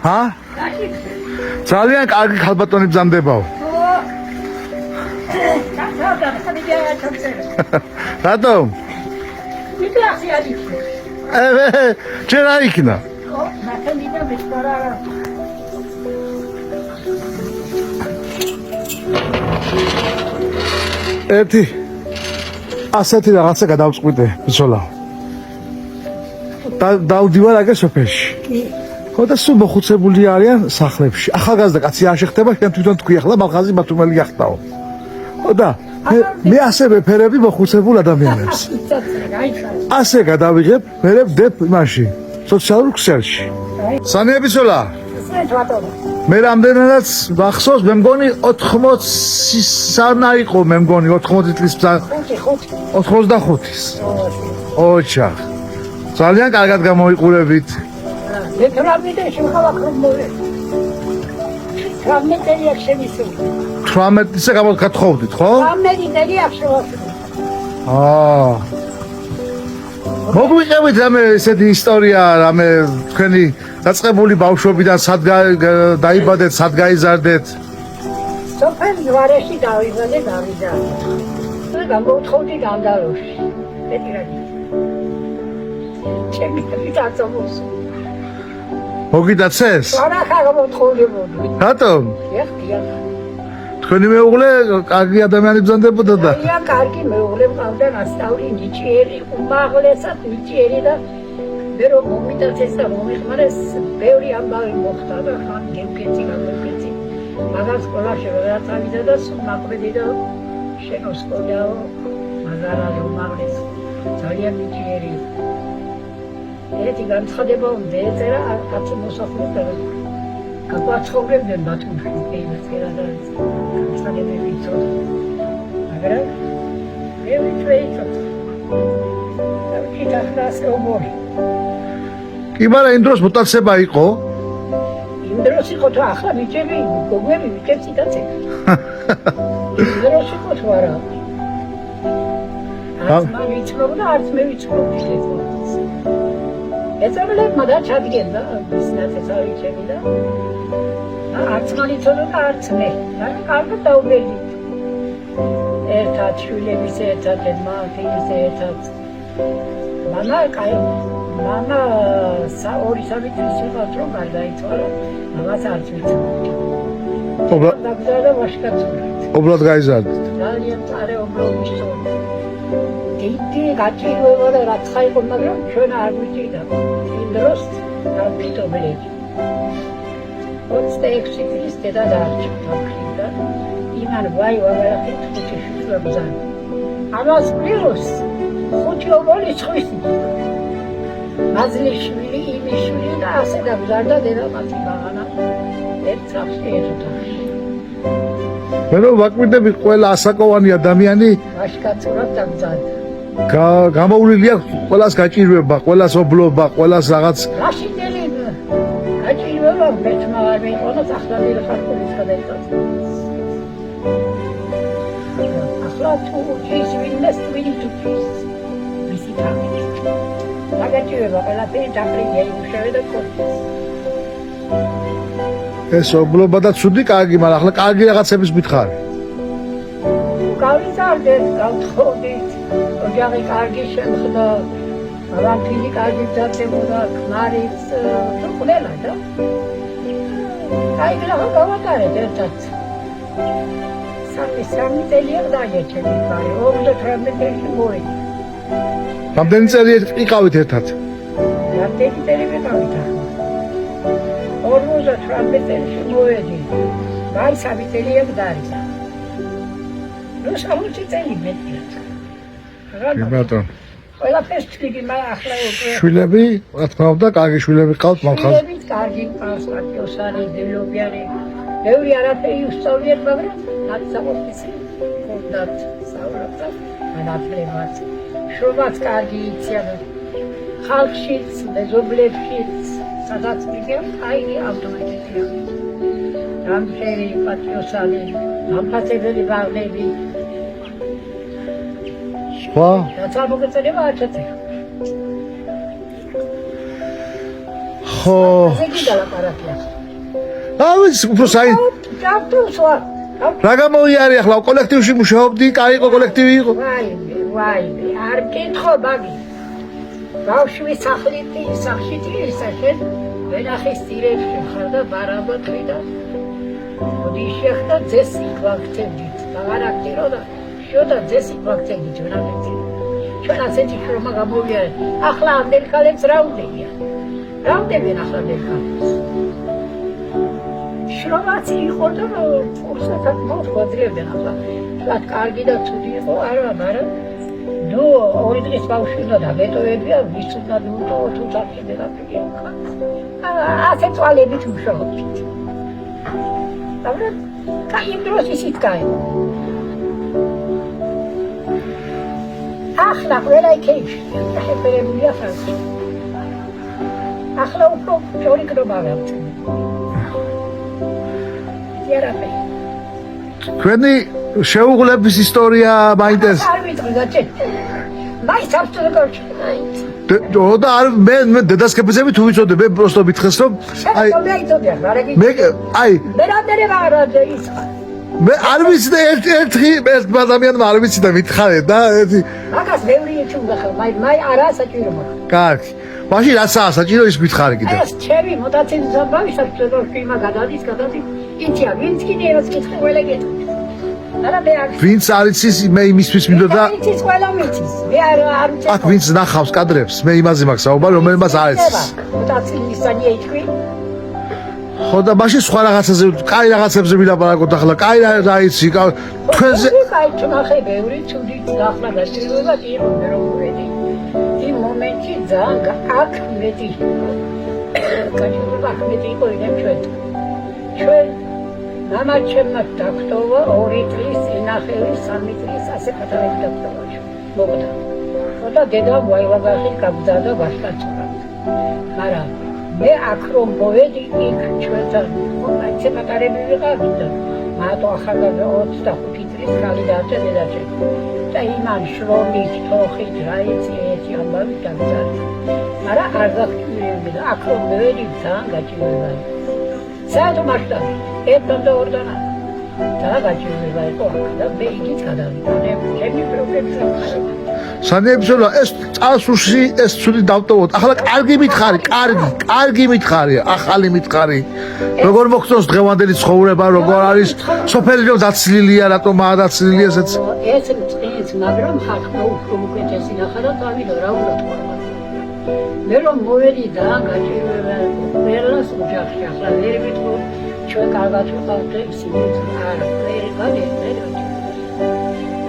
ჰა? ძალიან კარგი ხალბატონი ბრძანდებაო. რატომ? ჯერ არ იქნა. ერთი ასეთი რაღაცა გადავწყვიტე, ბიჭოლა. დავდივარ აგერ სოფელში. ხო და სულ მოხუცებული არიან სახლებში. ახალგაზრდა კაცი არ შეხდება, შენ თვითონ თქვი ახლა მალხაზი ბათუმელი გახდაო. ხო და მე ასე ვეფერები მოხუცებულ ადამიანებს. ასე გადავიღებ, მე ვდებ იმაში, სოციალურ ქსელში. სანია ბიჭოლა. მე რამდენადაც ვახსოვს, მე მგონი 80 სანა იყო, მე მგონი 80 წლის 85-ის. ოჩა. ძალიან კარგად გამოიყურებით. მე 18-ში ხალხო მოვე. 18-ი აღშევისო. 18-ზე გამოგათხოვდით, ხო? 18-ი აღშევასო. მოგვიყევით რამე ესეთი ისტორია, რამე თქვენი დაწყებული ბავშვობიდან სად დაიბადეთ, სად გაიზარდეთ? სოფელ ჯვარეში დავიბადე, დავიდა. და გამოვთხოვდი განდალოში. მეტი რაგი. ჩემი დაწამოს. მოგიდაცეს? არა, გამოვთხოვდებოდი. რატომ? ეხია. თქვენი მეუღლე კარგი ადამიანი ბრძანდებოდა და? აი, კარგი მეუღლე მყავდა, ასწავლი ნიჭიერი, უმაღლესად ნიჭიერი და მე რომ მომიდაცეს და მომიხმარეს, ბევრი ამბავი მოხდა და ხან გემკეცი, გამოგეცი. მაგას სკოლაში რა წავიდა და სულ მაყრედი და შენო სკოლაო, მაგარალი უმაღლესი, ძალიან ნიჭიერი. ერთი განცხადება უნდა ეწერა კაცი მოსახლეობა. გაგვაცხოვრებდნენ ბათუმში, ეიმასკერა და განცხადებები იცოდა. მაგრამ მე ვიცოდი. და ვიქით ასე ომორი. კი, მაგრამ იმ დროს მუტაცება იყო? იმ დროს იყო თუ ახლა მიჭები, გოგები ვიკეცი და წეკ. იმ დროს იყო თუ არა. არც მე ვიცნობ და არც მე ვიცნობ ეს. ეცებლებმა და ჩადგენდა ის ნაცეცარი ჩემი და არც მალიცოდო და არც მე. მაგრამ კარგად დაუბერდით. ერთად შვილების ერთად, მამის ერთად. მამა ორი-სამი თვის იყო რომ გარდაიცვალა, მამაც არც ვიცოდი. დაგზავნა ვაშკაცურად. ობრად გაიზარდით. ძალიან წარე ობრობის წონი. დიდი გაჭირვება და რაც ხაიყო, მაგრამ ჩვენ არ გვიჭირდა. იმ დროს არ ვიტობლედი. 26 წლის დედა დაარჩა და იმან ვაი ვაღერახით ხუთი შვილა ბრძანა. ამას პლუს ხუთი ობოლი ცხვისი. მაზლიშვილი, იმიშვილი და ასე დაგზარდა დედა მათი მაღანა. ერთ სახლში ერთ ოთახში. მე რომ ვაკვირდები ყველა ასაკოვანი ადამიანი ვაშკაცურად დაგზარდა. გამოვლილი აქვს ყველას გაჭირვება, ყველას ობლობა, ყველას რაღაც. რაში დელიბა? გაჭირვება მეცმა არ მიიღო და ახლა ხარკოვის გადაიწვა. ახლა თუ ის ვინმეს ვინი თუ ის. მისი თამი. გაჭირვება ყველაფერი დაფრინდა იმუშავე და კოთის. ეს ობლობა და ცუდი კარგი, მაგრამ ახლა კარგი რაღაცების მითხარი. გავიზარდეთ, გავთხოვდით. ოჯახი კარგი შემხდა, რამფილი კარგი დაწებოდა, ქმარიც, ყველა და აი რა გავატარეთ ერთად. სამი წელია დაიჭერე ფარი, 58 წელი მოვიდა. რამდენი წელი იყავით ერთად? რამდენი წელი ვიყავით? 58 წელი მოვედი. აი 3 წელია დაიჭერე. ნუ 60 წელი მეტია. ბატონ. ყველაფერს თქვი, მაგრამ ახლა შვილები, რა თქმა უნდა, კარგი შვილები ყავთ მალხაზ. შვილები კარგი ყავს, პატიოსანი, დევლობიანი. ბევრი არაფერი უსწავლიათ, მაგრამ ნაცნობისი კონდათ საუბრობთ, განათლებაც. შრომაც კარგი იციან. ხალხშიც, მეზობლებშიც, სადაც მიგებ, აი ავტომატია. რამხელი პატიოსანი, დამფასებელი ბაღები. სხვა? რაცა მოგეწოდება არჩეთე. ხო. ზეგი დალაპარაკია. ავიც უფრო საი ჯავდოს ვარ. რა გამოიარე ახლა კოლექტივში მუშაობდი, კაი იყო კოლექტივი იყო. ვაიმე, არ კითხო ბაგი. ბავშვი სახლში ისახეთ, ვენახის ტირებში ხარ და ბარაბოთი და მოდი შეხდა ძესი კვაქტებით. მაგარაკტირო და შოდა ძესი კვაქტებით ვენახეთი. ჩვენ ასეთი ხრომა გამოვიარე. ახლა ამდელკალებს რა უნდია? რა უნდებიან ახლა ამდელკალებს? შრომაც იყო და ფურსათად მოხვედრებიან ახლა. რა კარგი და ცუდი იყო, არა, მაგრამ ნუ ორი დღის ბავშვი უნდა დაგეტოვებია, ვის უნდა ნუ თუ წარჩინდება ფიქრი. ასე თვალებით მუშაობთ. მაგრამ კაი დროს ისიც კაი. ახლა ყველა იქეში, შეფერებულია ხალხი. ახლა უფრო ჯორი კრობა გაქვს. იარაფე. თქვენი შეუღლების ისტორია მაინტერესებს. არ ვიცი გაჩე. მაინც აბსოლუტურად გაჩვენაით. და არ მე დედასკეპიზები თუ ვიცოდე, მე პროსტო მითხეს რომ აი მე აი მე რამდენი ვარ ის მე არ ვიცი და ერთ ადამიანმა არ ვიცი და მითხარე და ერთი მაგას ბევრი ეჩუნდა ხა მაი არა საჭირო მაგ კარგი მაშინ რაცაა საჭირო ის მითხარი კიდე ეს ჩემი მოტაცილი ზაბავი საბჭოთა კლიმა გადადის იცია ვინც კიდე ეს კითხვა ყველა გეტყვი არა მე არ ვინც არიცის მე იმისთვის მინდოდა იცის ყველა მიცის მე არ ვიცი აქ ვინც ნახავს კადრებს მე იმაზე მაქვს საუბარი რომელმაც არ იცის მოტაცილი ისანი ეჭვი ხო და მაშინ სხვა რაღაცაზე კაი რაღაცებზე ვილაპარაკოთ ახლა კაი რა იცი თქვენზე კაი ჩნახე ბევრი ჩუდი ახლა გასწრება იყო მე რომ ვედი იმ მომენტში ძალიან აქ მეტი კაჭირობა მეტი იყო იმ ჩვენ მამაჩემმა დაქტოვა 2 წლის ინახევი 3 წლის ასე პატარები დაქტოვა მოგდა და დედა ვაილაგაში გაგზავნა ვაშკაცურა მაგრამ მე აქ რომ მოვედი იქ ჩვენთან მაინც პატარები ვიყავით და მათო ახალგაზრდა 25 წლის ხალი დააჭე დედაჩემ და იმან შრომით თოხით რა იცი ერთი ამბავი დაგზავნა მაგრამ არ გახტიურები და აქ რომ მოვედი ძალიან გაჭირვება საერთო მასშტაბი ერთად და ორდან და გაჭირვება იყო და მე იქით გადავიდა ჩემი პრობლემები სანებსოლა ეს წასულში ეს ცუდი დავტოვოთ ახლა კარგი მითხარი ახალი მითხარი როგორ მოხდოს დღევანდელი ცხოვრება როგორ არის სოფელი რომ დაცლილია რატომაა დაცლილი ესეც ეს წინს მაგრამ ხალხმა უფრო უკეთესი ნახა და წავიდა რა უნდა თქვა მე რომ მოვედი და გაჭირვება ყველას ოჯახში ახლა ვერ ვიტყვი ჩვენ კარგად ვიყავთ ისინი არა ვერ გადაერთ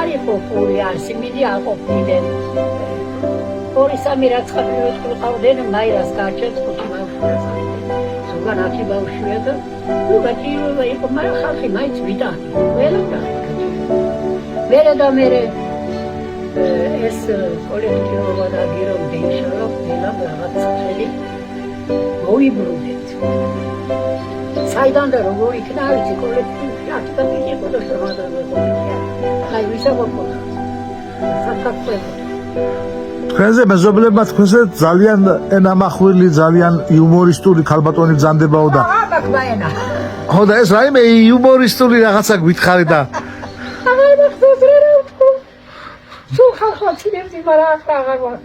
არის პოპული არის მიდი აყოფდნენ ორი სამი რაცხები ვეთქულყავდნენ მაირას გარჩევს ხუთი ბავშვია ზოგან 10 ბავშვია და ნუ გაჭირვება იყო მაგრამ ხალხი მაინც ვიტანი ყველა მერე და მერე ეს კოლექტივობა და გირობდი ინშალლა ყველა რაღაც ხელი მოიბრუნდეთ საიდან და როგორ იქნა ვიცი კოლექტივი აქტივი იყო და შემოადაბა აი ვისაუბროთ საქართველოს თქვენზე მეზობლებმა თქვენზე ძალიან ენამახვილი ძალიან იუმორისტული ქალბატონი ბრძანდებაო და აბაკბაენა ხო და ეს რაიმე იუმორისტული რაღაცა გითხარი და აღარ მახსოვს რა ვთქვა თუ ხალხაცინებდი მაგრამ აღარ ვარ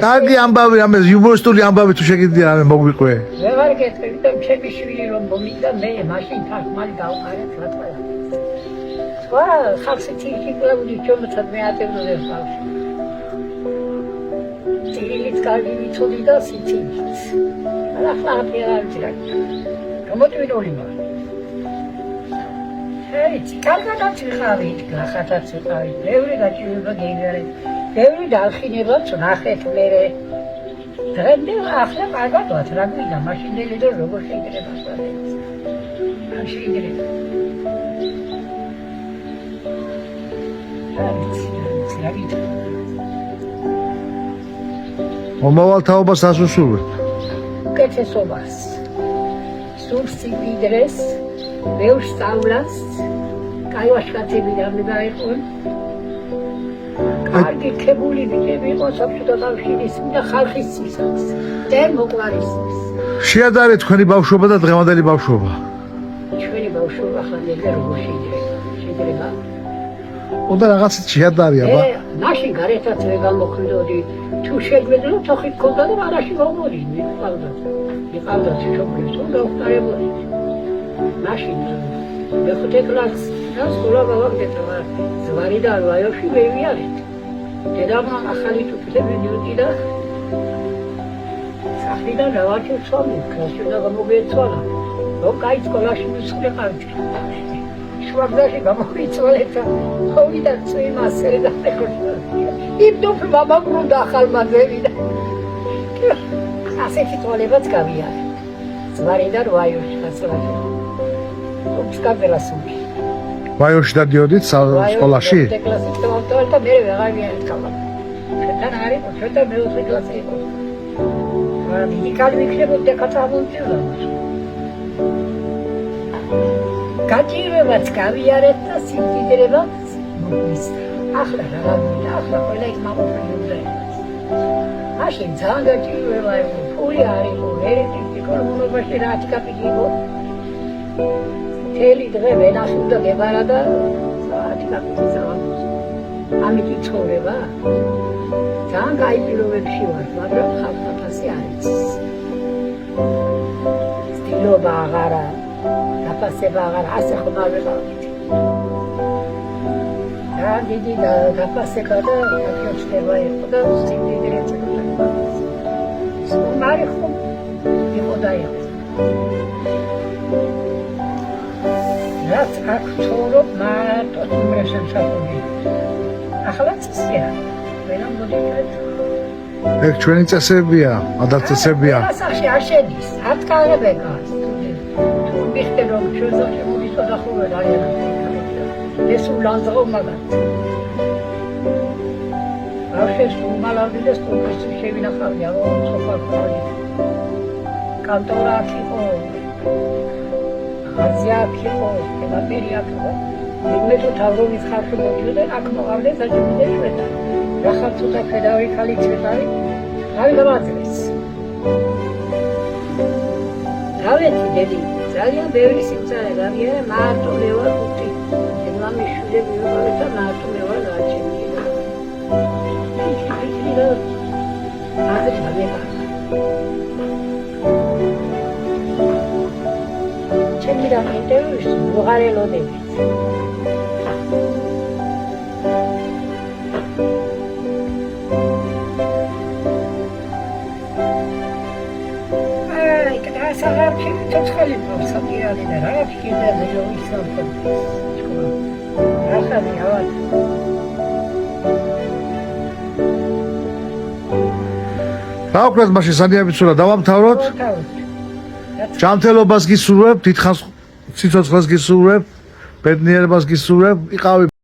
კარგი ამბავი რამე იუმორისტული ამბავი თუ შეგიძლია რამე მოგვიყვე ვეღარ გეტყვი და ჩემი შვილი რომ მომიდა მე მაშინ თარგმანი გავყარეთ რა თქვა სხვა ხალხი თითქოს ჩემთან მეატებოდეს ხალხი თილით კარგი ვიცოდი და სიცილით ახლა აღარ ვიძრა გამოტვირული მარ ეი კარგადაც ვიყავი გახათაც ვიყავი ბევრი გაჭირვება გეიგარე ბევრი დახინება წნახეთ მერე დღემდე ახლა კარგად ვარ რა გვინდა მაშინდელი და როგორ შეიძლება ასწავლე არ შეიძლება მომავალ თაობას ასუსურებ უკეთესობას სულ სიმდიდრეს ბევრ სწავლას კაი ვაშკაცები დამეიყონ კარგი ქებული ბიჭები იყო საბჭოთა კავშირის და ხალხის ცისას და მოყვარის შეადარეთ თქვენი ბავშვობა და დღევანდელი ბავშვობა. ჩვენი ბავშვობა ხანდება როგორ შეიძლება? უნდა რაღაცით შეადარია ბა. მაშინ გარეთაც ვერ გამოხვიდოდი. თუ შეგვეძლო თოხი გქონდა და არაში გამოვიდი. მიყავდა შობლებს უნდა უხარებოდი. მაშინ მეხუთე კლასს და სკოლა გავაგდეთა. ზვარი და ვაიოში ვივიარეთ. დედამმა ახალი თუფლები მივიდა. სახრიდან რავაჩი ცვალე, კლასში და გამოგეცვალა. რომ კაი სკოლაში მისულიყავდი. შუაგდაში გამოვიცვალეთ და მოვიდა წვიმასე და ეხოშა. იმ დუფლმა მაბრუნდა ახალმა ზევიდა. ასეთი თვალებაც გავიარე. ზვარი და ვაიოში გასვლაში. ოფსკაბელასუნი. ვაიოში დადიოდით სკოლაში? მეხუთე კლასში დავტოვე და მე ვეღარ ვიარეთ. ჩვენთან არის ჩვენთან მეოთხე კლასი იყო. დიდი კალი ვიქნებოდა კაცამონტირდა. გაჭირვებაც გავიარეთ და სიმდიდრებაც მოვისწრა. ახლა რა გამოვიდა, ახლა ყველა იქ მამოფრინობდა. მაშინ ძალიან გაჭირვება იყო, ფული არ იყო, ერეთიკი კოლმონობაში რათი კაპიკი იყო. თელი დღე ვენახავდა გებარა და რათი კაპიკი ზავაბოს. ამით იცხოვრება. ძალიან კაი პირობებში ვარ, მაგრამ ხალხათასი არ იცის. სტილობა აღარა, დაფასება აღარა, ასე ხომ არ ვიყავით. რა დიდი დაფასება და გაქროჩდება იყო და სიმდიდრეც იყო. მარი ხომ იყო და იყო. რაც აქ ცხოვრობ, მარტო უმრეშენ საფონი. ახალაც ისეა. ვენა მოდიეთ. ეგ ჩვენი წესებია, ადარწესებია. ასახში არ შედის, არ თქარებეგას. თუ მიხდე რომ ჩვენზე მოვიდა და ხოლმე არიან. ეს ულანძღო მაგათ. ახეს უმალავდი და სტუმრში შევინახავდი, აღარ ცხოვრობდი. კანტორა აქ იყო. აზია აქ იყო, ემერიკა აქ იყო. მე თუ თავრობის ხალხი მოდიოდა, აქ მოყავდა საჭმელი შვედა. ახლა ცოტა ფედავი ხალი ცეპარი არ გამაძლეს. დავეთი დედი ძალიან ბევრი სიმწარე გავიარა მარტო მე ვარ ხუთი. მამის შვილები ვიყავი და მარტო მე ვარ გაჩენილი. ისეთი და ასე გავიყარა. ჩემი და ინტერვიუში ვღარელოდები. საღამში ცოცხალი მოსაკირალი და რა ფიქრდა ზეოვის სამფლობელს. ახალი ავად. რა უკრათ მაშინ სანიაბიცურა დავამთავროთ? ჯანმრთელობას გისურვებ, დიდხანს სიცოცხლეს გისურვებ, ბედნიერებას გისურვებ, იყავი